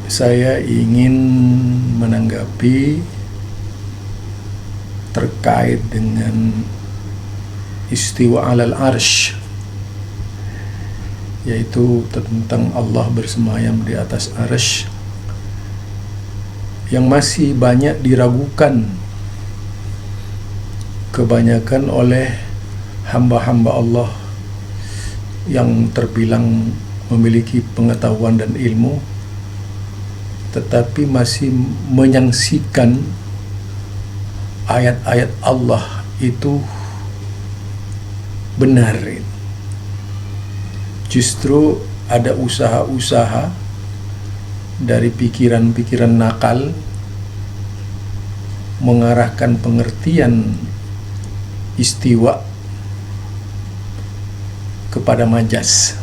saya ingin menanggapi terkait dengan istiwa alal arsh, yaitu tentang Allah bersemayam di atas arsh, yang masih banyak diragukan kebanyakan oleh hamba-hamba Allah yang terbilang memiliki pengetahuan dan ilmu, tetapi masih menyaksikan ayat-ayat Allah itu benar. Justru ada usaha-usaha dari pikiran-pikiran nakal mengarahkan pengertian istiwa kepada majas,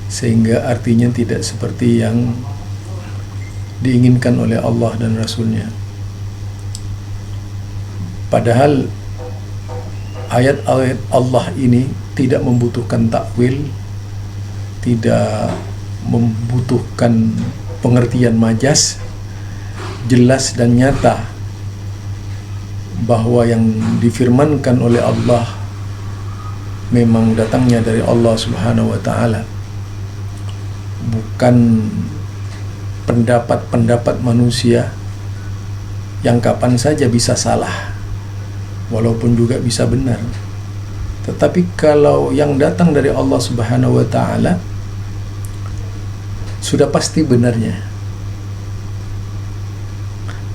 sehingga artinya tidak seperti yang diinginkan oleh Allah dan Rasulnya. Padahal ayat-ayat Allah ini tidak membutuhkan takwil, tidak membutuhkan pengertian majas. Jelas dan nyata bahwa yang difirmankan oleh Allah memang datangnya dari Allah Subhanahu wa ta'ala, bukan pendapat-pendapat manusia yang kapan saja bisa salah, walaupun juga bisa benar. Tetapi kalau yang datang dari Allah Subhanahu wa ta'ala, sudah pasti benarnya.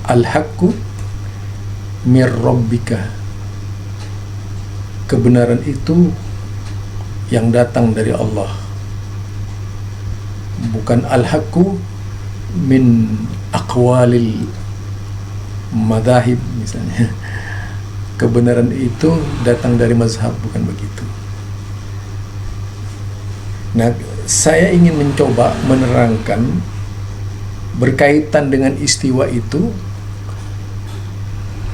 Al-haqqu mir rabbika, kebenaran itu yang datang dari Allah, bukan al-haqqu min aqwalil madhahib misalnya. Kebenaran itu datang dari mazhab, bukan begitu. Nah, saya ingin mencoba menerangkan berkaitan dengan istiwa itu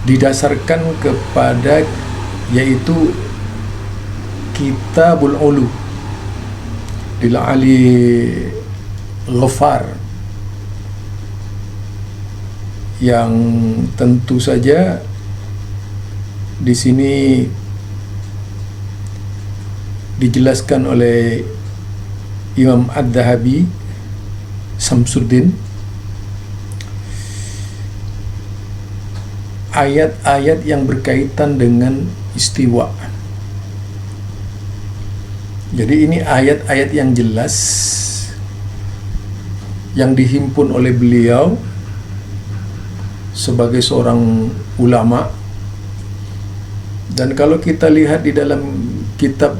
didasarkan kepada, yaitu Kitabul Ulu lil Ali Ghafar, yang tentu saja di sini dijelaskan oleh Imam Ad-Dhahabi Samsuddin ayat-ayat yang berkaitan dengan istiwa. Jadi ini ayat-ayat yang jelas yang dihimpun oleh beliau sebagai seorang ulama. Dan kalau kita lihat di dalam kitab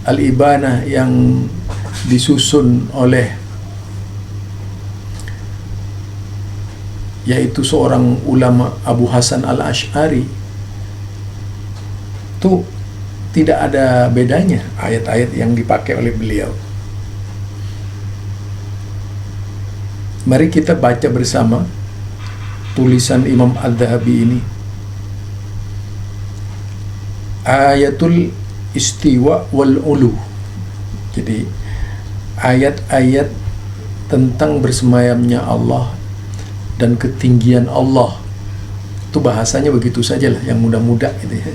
Al-Ibanah yang disusun oleh, yaitu seorang ulama, Abu Hasan Al-Asy'ari, itu tidak ada bedanya ayat-ayat yang dipakai oleh beliau. Mari kita baca bersama tulisan Imam Ad-Dhahabi ini. Ayatul istiwa wal ulu. Jadi ayat-ayat tentang bersemayamnya Allah dan ketinggian Allah. Itu bahasanya begitu sajalah, yang mudah-mudah gitu ya.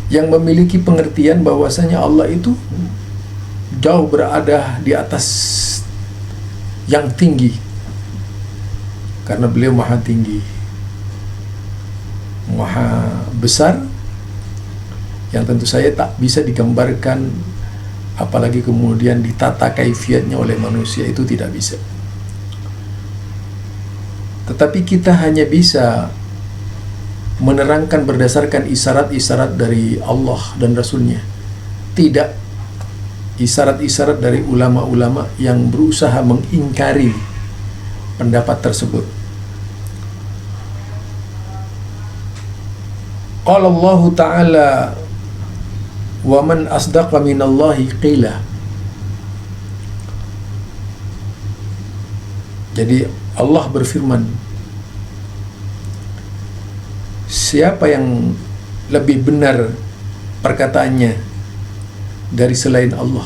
Yang memiliki pengertian bahwasanya Allah itu jauh berada di atas yang tinggi, karena beliau maha tinggi, maha besar, yang tentu saja tak bisa digambarkan, apalagi kemudian ditata kaifiatnya oleh manusia, itu tidak bisa. Tetapi kita hanya bisa menerangkan berdasarkan isyarat-isyarat dari Allah dan Rasulnya, tidak isyarat-isyarat dari ulama-ulama yang berusaha mengingkari pendapat tersebut. Qala Allah Ta'ala wa man asdaqa minallahi qila. Jadi Allah berfirman, siapa yang lebih benar perkataannya dari selain Allah?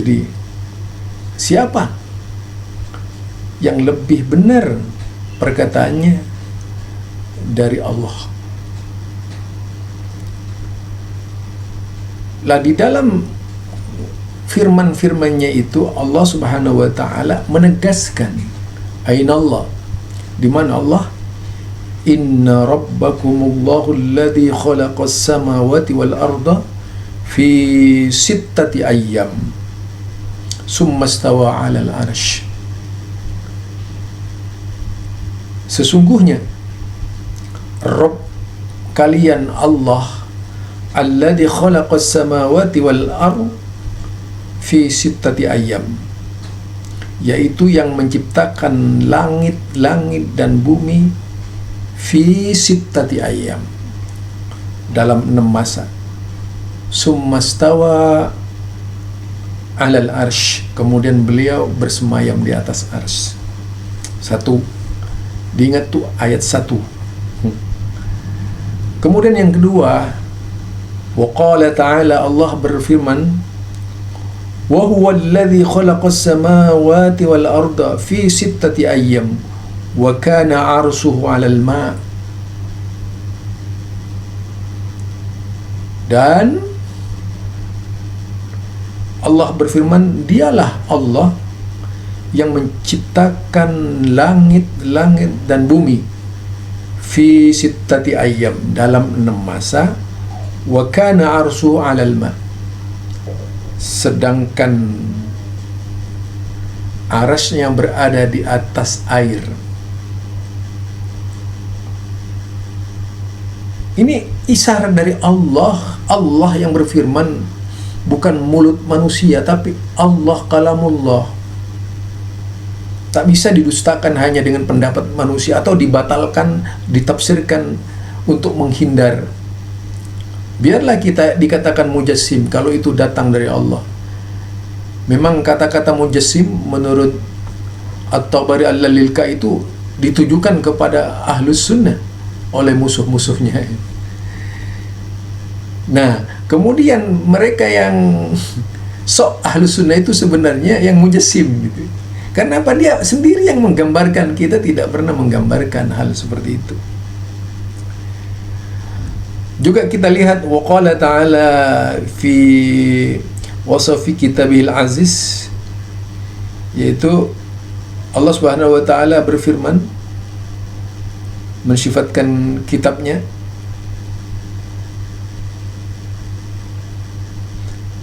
Jadi siapa yang lebih benar perkataannya dari Allah? Lah di dalam firman-firmannya itu Allah Subhanahu wa taala menegaskan aina Allah, di mana Allah, inna rabbakumullahu alladzi khalaqas samawati wal arda fi sittati ayyam summa stawa 'alal 'arsy. Sesungguhnya Rabb kalian Allah alladzi khalaqas samawati wal ardh fi sittati ayyam, yaitu yang menciptakan langit-langit dan bumi fi sittati ayyam, dalam 6 masa. Summastawa 'alal arsy, kemudian beliau bersemayam di atas arsy. Satu, diingat tuh ayat 1. Kemudian yang kedua, wa qala ta'ala, Allah berfirman, wa huwa alladhi khalaqas samawati wal arda fi sittati ayyam wa kana 'arshuhu 'alal ma'. Dan Allah berfirman, dialah Allah yang menciptakan langit-langit dan bumi fi sittati ayyam, dalam 6 masa, wa kana 'arshuhu 'alal ma', sedangkan arasnya berada di atas air. Ini isyarat dari Allah. Allah yang berfirman, bukan mulut manusia, tapi Allah kalamullah. Tak bisa didustakan hanya dengan pendapat manusia atau dibatalkan, ditafsirkan untuk menghindar. Biarlah kita dikatakan mujassim kalau itu datang dari Allah. Memang kata-kata mujassim menurut At-Tabari Al-Lilka itu ditujukan kepada Ahlus Sunnah oleh musuh-musuhnya. Nah, kemudian mereka yang sok Ahlus Sunnah itu sebenarnya yang mujassim gitu. Karena apa? Dia sendiri yang menggambarkan, kita tidak pernah menggambarkan hal seperti itu. Juga kita lihat waqala ta'ala fi wasafi kitabil aziz, yaitu Allah Subhanahu wa taala berfirman mensifatkan kitabnya,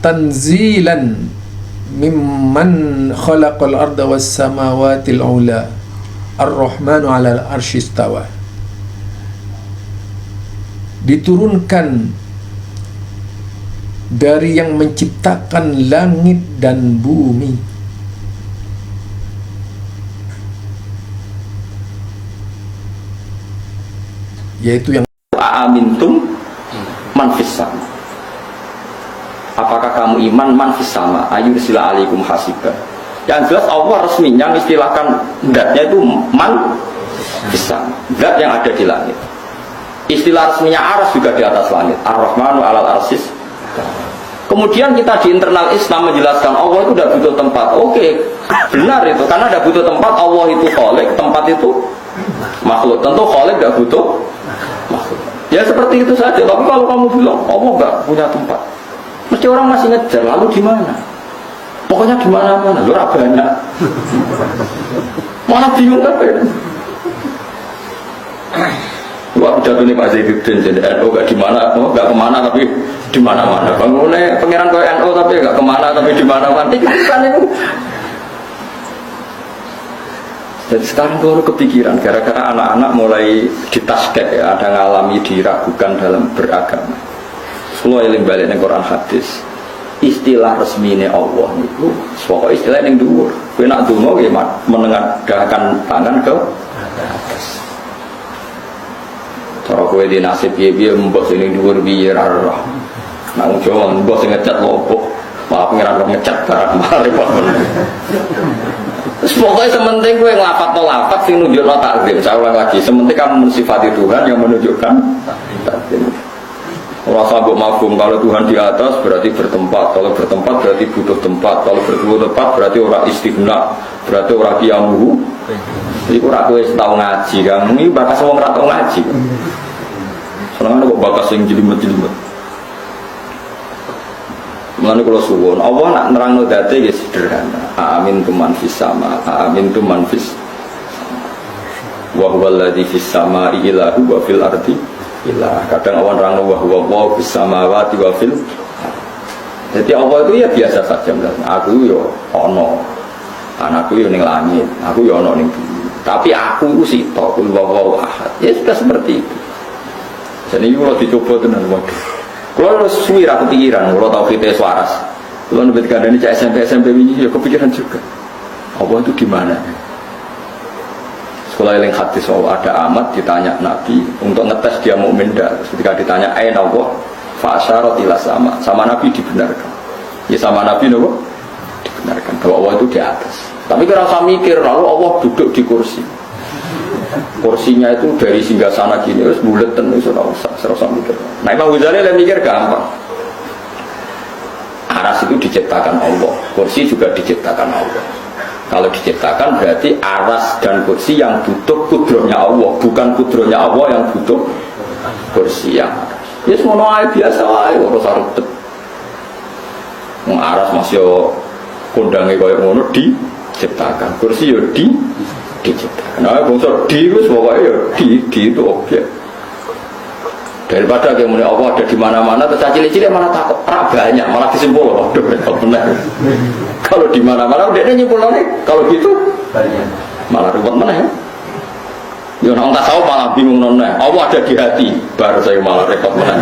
tanzilan mimman khalaqal arda was samawatil ula ar-rahmanu 'alal arsy istawa. Diturunkan dari yang menciptakan langit dan bumi, yaitu yang amintum man fis sama. Apakah kamu iman man fis sama ayyursila alaikum hasiba. Yang jelas Allah resminya istilahkan zatnya itu man fis sama, zat yang ada di langit. Istilah resminya aras juga di atas langit, ar-rahmanu 'alal arsis. Kemudian kita di internal Islam menjelaskan Allah itu tidak butuh tempat. Oke, benar itu, karena tidak butuh tempat. Allah itu khalik, tempat itu makhluk. Tentu khalik tidak butuh makhluk. Ya seperti itu saja. Tapi kalau kamu bilang Allah nggak punya tempat, mesti orang masih ngejar. Lalu di mana? Pokoknya di mana-mana. Lu banyak. Mana bingung kan? Wah, pidato ini Pak Zaiduddin jadi NU gak di mana, gak kemana tapi di mana-mana. Bangunnya pangeran kayak NU tapi gak kemana tapi di mana-mana. Kan itu. Jadi sekarang kalau kepikiran gara-gara anak-anak mulai ditasket ya, ada ngalami diragukan dalam beragama. Semua yang balik dengan Quran hadis. Istilah resminya Allah itu, pokoknya istilah yang dhuwur. Kowe nak donga nggih menengadahkan tangan ke atas. Cara kowe di nasib piye-piye mbok sing dhuwur piye ra roh. Nang Jawa mbok sing ngecat lopo, malah pengiran kok ngecat barang mari kok. Pokoknya sementing kowe nglafat lafat sing nunjukno takzim. Saya ulang lagi, sementing kamu mensifati Tuhan yang menunjukkan takzim. Rasa mbok mafhum kalau Tuhan di atas berarti bertempat, kalau bertempat berarti butuh tempat, kalau butuh tempat berarti orang istighna, berarti orang qiyamuhu. Iku ora kowe tau ngaji, Kang. Iki bakas wong ora tau ngaji. Senengane kok bakas sing jelimet-jelimet. Mulane kula suwun, Allah nak nerangno date ya sederhana. Amin tu man fis sama, amin tu man fis. Wa huwal ladzi fis samai ilahu wa fil ardi ilah. Kadang awan nerangno wa huwa fis samawati wa fil. Jadi Allah itu ya biasa saja. Aku yo ono. Anakku yo ning langit, aku yo ono ning bumi. Tapi aku itu sitok, kul wawaw ahad. Ya sudah seperti itu. Jadi kalau dicoba tenan waduh. Kalau harus suwi aku pikiran, kalau tahu kita suaras. Kalau nebet kandani cak SMP ini ya kepikiran juga. Allah itu gimana? Sekolah yang hadis ada amat ditanya Nabi untuk ngetes dia mukmin dah. Ketika ditanya aina Allah, fa asyarat ila sama Nabi dibenarkan. Ya sama Nabi nopo dibenarkan bahwa Allah itu di atas. Tapi kira saya mikir, lalu Allah duduk di kursi. Kursinya itu dari singgasana gini, terus buleten itu serasa mikir. Nah Imam Ghazali yang mikir gampang. Aras itu diciptakan Allah, kursi juga diciptakan Allah. Kalau diciptakan berarti aras dan kursi yang butuh kudrohnya Allah, bukan kudrohnya Allah yang butuh kursi yang aras. Ya semua biasa aja, harus ribet. Aras masih kondangnya kayak ngono diciptakan, kursi ya diciptakan. Nah, bangsa di itu pokoknya ya di itu objek. Daripada kayak mulai Allah ada di mana-mana, terus cilik-cilik mana takut banyak, malah disimpul. Waduh, benar. Kalau di mana-mana udah nyimpul nih. Kalau gitu malah ribet mana ya? Ya orang tak tahu malah bingung nona. Allah ada di hati, baru saya malah repot mana.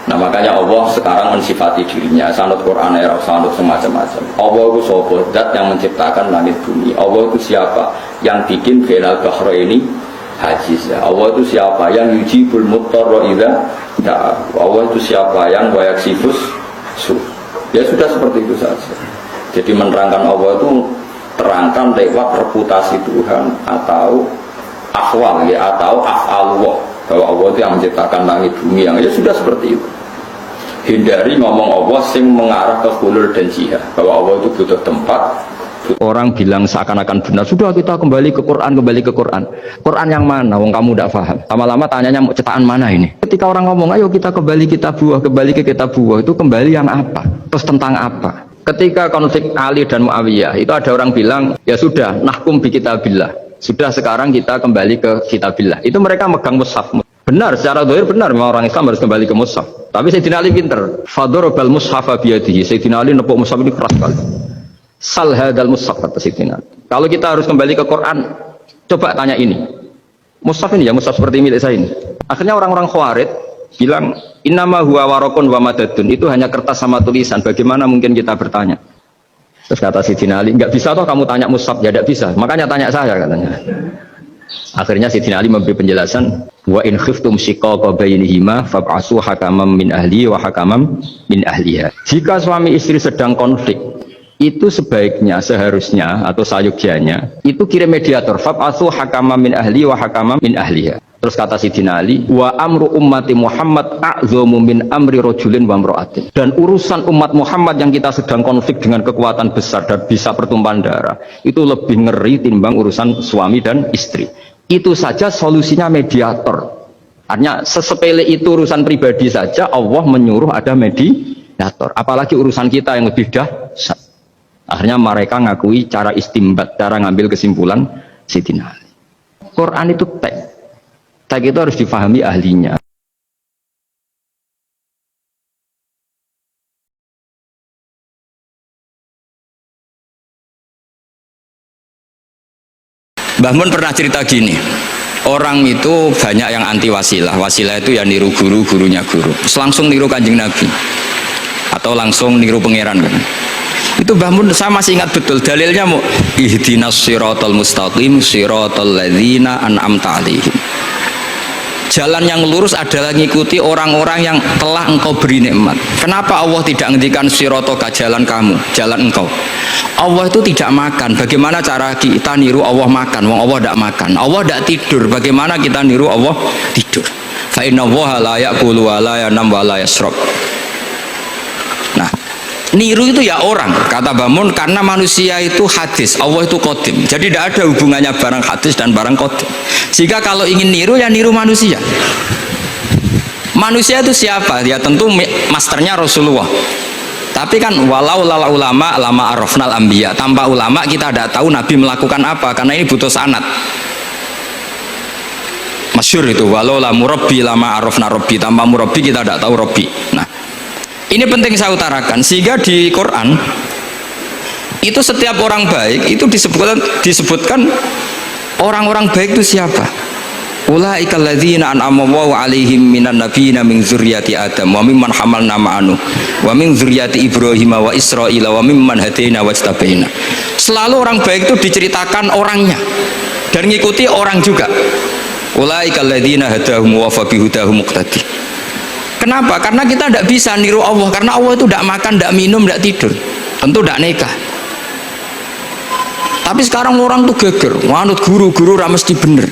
Nah makanya Allah sekarang mensifati dirinya sanut Quran era sanut semacam-macam. Allah itu sopo zat yang menciptakan langit bumi. Allah itu siapa yang bikin bainal bahraini hajiz. Allah itu siapa yang yujibul muttarra idza da'a. Allah itu siapa yang wayaksifus su. Ya sudah seperti itu saja. Jadi menerangkan Allah itu terangkan lewat reputasi Tuhan atau akhwal ya atau af'alullah bahwa Allah itu yang menciptakan langit bumi yang ya sudah seperti itu. Hindari ngomong Allah sing mengarah ke hulul dan jihad bahwa Allah itu butuh tempat. Orang bilang seakan-akan benar, sudah kita kembali ke Quran. Quran yang mana? Wong kamu tidak paham. Lama-lama tanyanya mau cetakan mana ini? Ketika orang ngomong, ayo kita kembali ke kitab buah, itu kembali yang apa? Terus tentang apa? Ketika konflik Ali dan Muawiyah, itu ada orang bilang, ya sudah, nahkum bi kitabillah. Sudah sekarang kita kembali ke kitabillah. Itu mereka megang mushaf. Benar, secara zahir benar, memang orang Islam harus kembali ke mushaf. Tapi Sayyidina Ali pinter. Fadharabal mushafa biyadihi. Sayyidina Ali nepuk mushaf ini keras sekali. Sal hadal mushaf kata Sayyidina Ali. Kalau kita harus kembali ke Quran, coba tanya ini. Mushaf ini ya, mushaf seperti milik saya ini. Akhirnya orang-orang Khawarij bilang, innama huwa warakun wa madadun. Itu hanya kertas sama tulisan. Bagaimana mungkin kita bertanya? Terus kata Sayyidina Ali, enggak bisa toh kamu tanya mushaf, ya enggak bisa. Makanya tanya saya katanya. Akhirnya Sayyidina Ali memberi penjelasan, wa in khiftum shiqaqa bainihima fab'asu hakaman min ahli wa hakaman min ahliha. Jika suami istri sedang konflik, itu sebaiknya seharusnya atau sayugjanya itu kirim mediator, fab'asu hakaman min ahli wa hakaman min ahliha. Terus kata Sayyidina Ali, wa amru ummati Muhammad a'zamu min amri rajulin wa imra'atin. Dan urusan umat Muhammad yang kita sedang konflik dengan kekuatan besar dan bisa pertumpahan darah, itu lebih ngeri timbang urusan suami dan istri. Itu saja solusinya mediator. Artinya sesepele itu urusan pribadi saja Allah menyuruh ada mediator. Apalagi urusan kita yang lebih dahsyat. Akhirnya mereka ngakui cara istimbat, cara ngambil kesimpulan Sayyidina Ali. Quran itu teks. Teks itu harus difahami ahlinya. Mbah Mun pernah cerita gini, orang itu banyak yang anti wasilah. Wasilah itu ya niru guru, gurunya guru. Terus langsung niru Kanjeng Nabi atau langsung niru pangeran kan. Itu Mbah Mun saya masih ingat betul dalilnya mau ihdinas siratal mustaqim siratal ladzina an'amta 'alaihim. Jalan yang lurus adalah mengikuti orang-orang yang telah engkau beri nikmat. Kenapa Allah tidak ngendikan siratoka jalan kamu, jalan engkau? Allah itu tidak makan. Bagaimana cara kita niru Allah makan? Wong Allah tidak makan. Allah tidak tidur. Bagaimana kita niru Allah tidur? Fa innallaha la ya'kulu wa la yanam wa la yashrab. Nah, niru itu ya orang, kata Bamun, karena manusia itu hadis, Allah itu qadim. Jadi tidak ada hubungannya barang hadis dan barang qadim. Jika kalau ingin niru ya niru manusia. Manusia itu siapa? Ya tentu masternya Rasulullah. Tapi kan walau lala ulama lama arafnal anbiya. Tanpa ulama kita tidak tahu Nabi melakukan apa, karena ini butuh sanad. Masyhur itu walau la murabbi lama arafna rabbi. Tanpa murabbi kita tidak tahu rabbi. Nah, ini penting saya utarakan, sehingga di Quran itu setiap orang baik itu disebutkan orang-orang baik itu siapa? Ulaikal ladzina an'ama Allahu 'alaihim minan nabiyina min dzurriyyati Adam wa mimman hamalna ma'anu wa min dzurriyyati Ibrahim wa Israila wa mimman hadaina wajtabaina. Selalu orang baik itu diceritakan orangnya dan ngikuti orang juga. Ulaikal ladzina hadahum wa fa bihudahum muqtadi. Kenapa? Karena kita tidak bisa niru Allah, karena Allah itu tidak makan, tidak minum, tidak tidur, tentu tidak nikah. Tapi sekarang orang tuh geger, manut guru-guru ra mesti bener.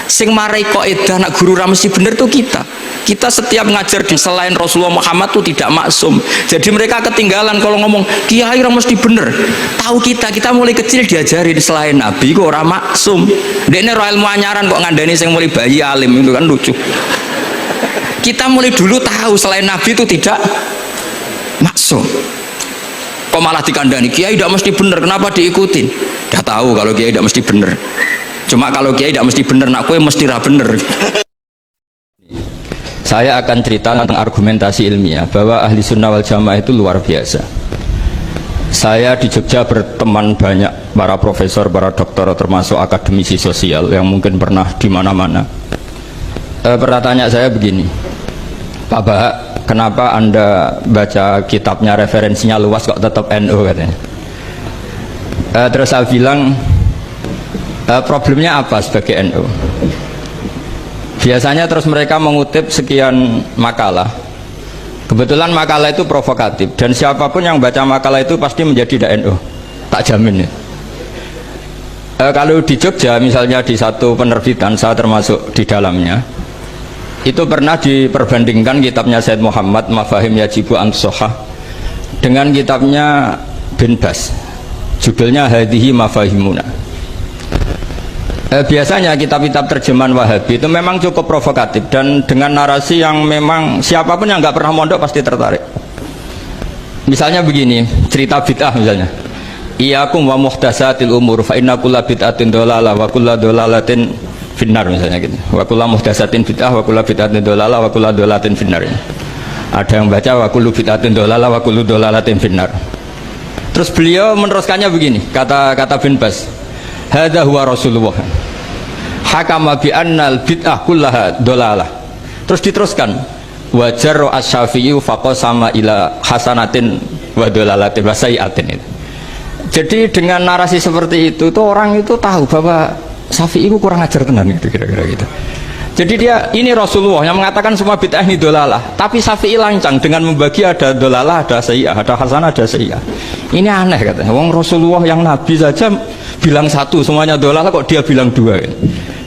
Sing marai kaidah nak guru ra mesti bener tuh kita. Kita setiap ngajar di selain Rasulullah Muhammad tuh tidak maksum. Jadi mereka ketinggalan kalau ngomong kiai ra mesti bener. Tahu kita mulai kecil diajarin selain Nabi kok ora maksum. Dekne ro ilmu anyaran kok ngandani sing mulai bayi alim, itu kan lucu. Kita mulai dulu tahu selain Nabi itu tidak maksum. Kok malah dikandani kiai tidak mesti bener, kenapa diikutin? Udah tahu kalau kiai tidak mesti bener. Cuma kalau kiai tidak mesti bener, nak kue mesti ra bener. Saya akan cerita tentang argumentasi ilmiah bahwa ahli sunnah wal jamaah itu luar biasa. Saya di Jogja berteman banyak para profesor, para doktor, termasuk akademisi sosial yang mungkin pernah di mana-mana. Pertanyaan saya begini, Pak Bahak, kenapa Anda baca kitabnya referensinya luas kok tetap NU katanya? Terus saya bilang, problemnya apa sebagai NU? Biasanya terus mereka mengutip sekian makalah. Kebetulan makalah itu provokatif dan siapapun yang baca makalah itu pasti menjadi NU, tak jamin ya. Kalau di Jogja misalnya di satu penerbitan, saya termasuk di dalamnya, itu pernah diperbandingkan kitabnya Said Muhammad Mafahim Yajibu An-Sohah dengan kitabnya Bin Bas, judulnya Hadihi Mafahimuna. Biasanya kitab-kitab terjemahan Wahabi itu memang cukup provokatif dan dengan narasi yang memang siapapun yang nggak pernah mondok pasti tertarik. Misalnya begini, cerita bid'ah misalnya, Iyakum wa muhdatsatil umur fa inna kulla bid'atin dhalalah wa kulla dhalalatin finnar, misalnya gitu. Wa kulla muhdatsatin bid'ah wa kulla bid'atin dhalalah wa kulla dhalalatin finnar. Ada yang baca wa kullu bid'atin dhalalah wa kullu dhalalatin finnar. Terus beliau meneruskannya begini, kata Bin Bas, hadza huwa Rasulullah hakama bi annal bid'ah kullaha dhalalah. Terus diteruskan wa jarra asy-Syafi'i faqasama ila hasanatin wa dhalalatin wa sayiatin. Jadi dengan narasi seperti itu tuh orang itu tahu bahwa Syafi'i itu kurang ajar tenan gitu, kira-kira gitu. Jadi dia, ini Rasulullah yang mengatakan semua bid'ah ini dhalalah, tapi Syafi'i lancang dengan membagi ada dhalalah, ada sayi'ah, ada hasanah, ada sayi'ah. Ini aneh katanya. Wong Rasulullah yang Nabi saja bilang satu, semuanya dhalalah, kok dia bilang dua gitu.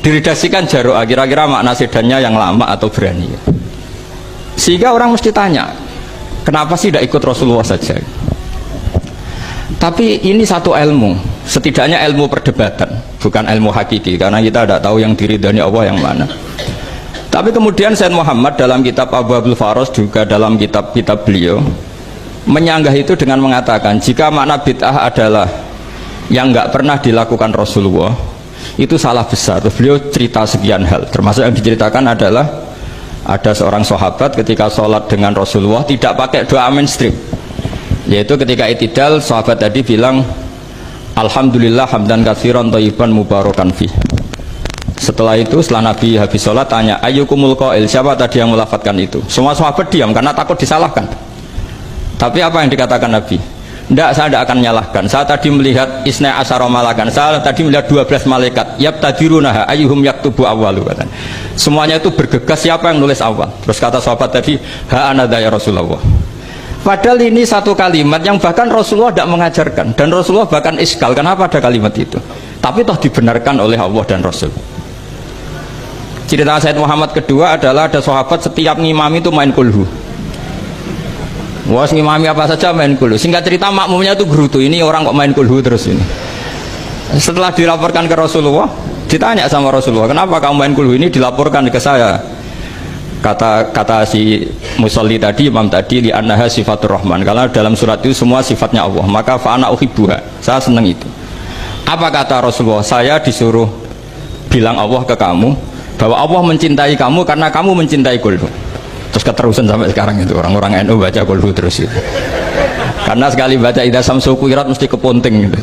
Diredaksikan Jaro'ah, kira-kira makna sedannya yang lama atau berani. Sehingga orang mesti tanya, kenapa sih tidak ikut Rasulullah saja? Tapi ini satu ilmu, setidaknya ilmu perdebatan, bukan ilmu hakiki, karena kita tidak tahu yang diridhani Allah yang mana. Tapi kemudian Said Muhammad dalam kitab Abu Abdul Faros, juga dalam kitab-kitab beliau menyanggah itu dengan mengatakan jika makna bid'ah adalah yang nggak pernah dilakukan Rasulullah, itu salah besar. Beliau cerita sekian hal, termasuk yang diceritakan adalah ada seorang sahabat ketika sholat dengan Rasulullah tidak pakai doa mainstream, yaitu ketika itidal sahabat tadi bilang alhamdulillah hamdan katsiran thayyiban mubarakan fi. Setelah itu, setelah Nabi habis sholat tanya ayyukumul qail, siapa tadi yang melafadzkan itu? Semua sahabat diam karena takut disalahkan. Tapi apa yang dikatakan Nabi? Tidak, saya tidak akan menyalahkan. Saya tadi melihat isna asyara malakan, saya tadi melihat 12 malaikat yabtadirunaha ayyuhum yaktubu awwalu. Semuanya itu bergegas siapa yang nulis awal. Terus kata sahabat tadi ha anadha ya Rasulullah. Padahal ini satu kalimat yang bahkan Rasulullah tidak mengajarkan, dan Rasulullah bahkan iskal kenapa ada kalimat itu, tapi toh dibenarkan oleh Allah dan Rasul. Cerita Said Muhammad kedua adalah ada sahabat setiap ngimami itu main kulhu. Wah, ngimami apa saja main kulhu. Singkat cerita makmumnya itu gerutu, ini orang kok main kulhu terus ini. Setelah dilaporkan ke Rasulullah, ditanya sama Rasulullah, kenapa kamu main kulhu? Ini dilaporkan ke saya. Kata si musalli tadi, imam tadi, li annaha sifatur rahman, karena dalam surat itu semua sifatnya Allah, maka fa ana uhibbuha, saya senang itu. Apa kata Rasulullah? Saya disuruh bilang Allah ke kamu bahwa Allah mencintai kamu karena kamu mencintai kulhu. Terus keterusan sampai sekarang itu orang-orang NU baca kulhu terus itu. Karena sekali baca idza samsu kuwirat mesti keponting gitu.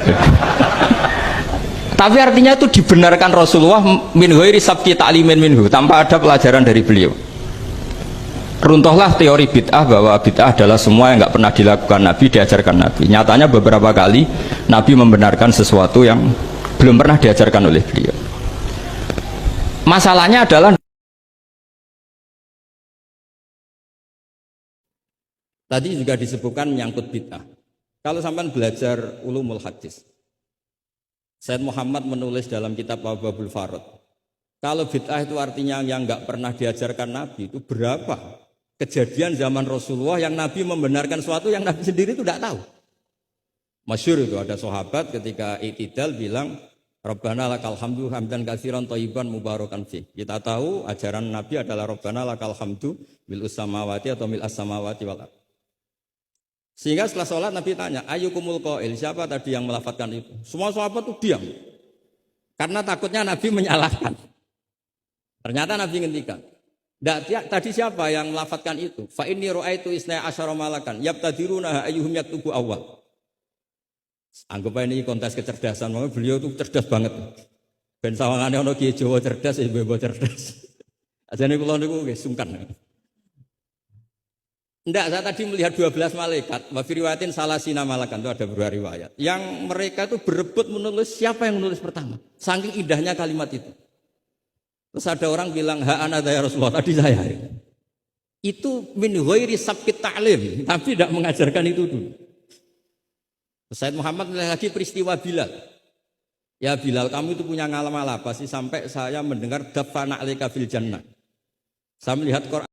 Tapi artinya itu dibenarkan Rasulullah min ghairi sabqi ta'limin minhu, tanpa ada pelajaran dari beliau. Runtuhlah teori bid'ah bahwa bid'ah adalah semua yang nggak pernah dilakukan Nabi, diajarkan Nabi. Nyatanya beberapa kali Nabi membenarkan sesuatu yang belum pernah diajarkan oleh beliau. Masalahnya adalah tadi juga disebutkan menyangkut bid'ah. Kalau sampai belajar ulumul hadis, Said Muhammad menulis dalam kitab Babul Farad, kalau bid'ah itu artinya yang nggak pernah diajarkan Nabi, itu berapa kejadian zaman Rasulullah yang Nabi membenarkan sesuatu yang Nabi sendiri itu tidak tahu. Masyhur itu ada sahabat ketika i'tidal bilang Rabbana lakal hamdu hamdan katsiran thayyiban mubarakan fi. Kita tahu ajaran Nabi adalah Rabbana lakal hamdu mil'us samawati atau mil'as samawati wal ardh. Sehingga setelah sholat Nabi tanya, ayyukumul qail, siapa tadi yang melafadzkan itu? Semua sahabat itu diam. Karena takutnya Nabi menyalahkan. Ternyata Nabi ngendikan, tadi siapa yang melafadzkan itu? Fa inni ra'aitu isna asyara malakan yabtadiruna ayyuhum yaktubu awwal. Anggap ini kontes kecerdasan, makanya beliau itu cerdas banget. Ben sawangane ana kiye Jawa cerdas, ibu-ibu cerdas. Ajane kula niku nggih sungkan. Enggak, saya tadi melihat 12 malaikat, wa fi riwayatin salasina malakan, itu ada beberapa riwayat. Yang mereka itu berebut menulis siapa yang menulis pertama. Saking indahnya kalimat itu. Terus ada orang bilang, ha ana ya Rasulullah, tadi saya. Itu min ghairi sabqit ta'lim, tapi tidak mengajarkan itu dulu. Said Muhammad lagi peristiwa Bilal. Ya Bilal, kamu itu punya ngalaman apa sih sampai saya mendengar dafana alaika fil jannah. Saya melihat Quran